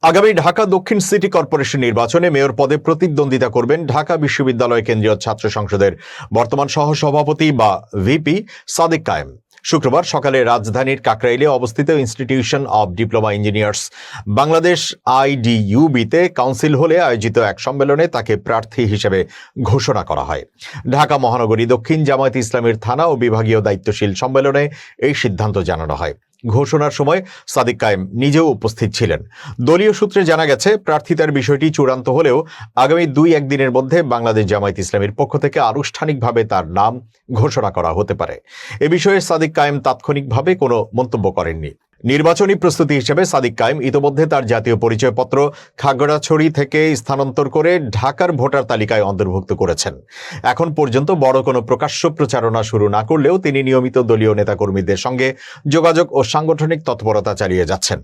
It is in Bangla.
আগামী ঢাকা দক্ষিণ সিটি কর্পোরেশন নির্বাচনে মেয়র পদে প্রতিদ্বন্দ্বিতা করবেন ঢাকা বিশ্ববিদ্যালয় কেন্দ্রীয় ছাত্র সংসদের বর্তমান সহসভাপতি বা ভিপি সাদিক কায়েম। শুক্রবার সকালে রাজধানীর কাকরাইলে অবস্থিত institution of diploma engineers Bangladesh IDUB-তে কাউন্সিল হলে আয়োজিত এক সম্মেলনে তাকে প্রার্থী হিসেবে ঘোষণা করা হয়। ঢাকা মহানগরী দক্ষিণ জামায়াতে ইসলামীর থানা ও বিভাগীয় দায়িত্বশীল সম্মেলনে এই সিদ্ধান্ত জানানো হয়। ঘোষণার সময় সাদিক কায়েম নিজেও উপস্থিত ছিলেন। দলীয় সূত্রে জানা গেছে, প্রার্থিতার বিষয়টি চূড়ান্ত হলেও আগামী 2-1 দিনের মধ্যে বাংলাদেশ জামায়াত ইসলামীর পক্ষ থেকে আনুষ্ঠানিকভাবে তার নাম ঘোষণা করা হতে পারে। এ বিষয়ে সাদিক কায়েম তাৎক্ষণিকভাবে কোনো মন্তব্য করেননি। নির্বাচনী প্রস্তুতি হিসেবে সাদিক কায়েম ইতোমধ্যে তার জাতীয় পরিচয়পত্র খাগড়াছড়ি থেকে স্থানান্তর করে ঢাকার ভোটার তালিকায় অন্তর্ভুক্ত করেছেন। এখন পর্যন্ত বড় কোনো প্রকাশ্য প্রচারণা শুরু না করলেও তিনি নিয়মিত দলীয় নেতাকর্মীদের সঙ্গে যোগাযোগ ও সাংগঠনিক তৎপরতা চালিয়ে যাচ্ছেন।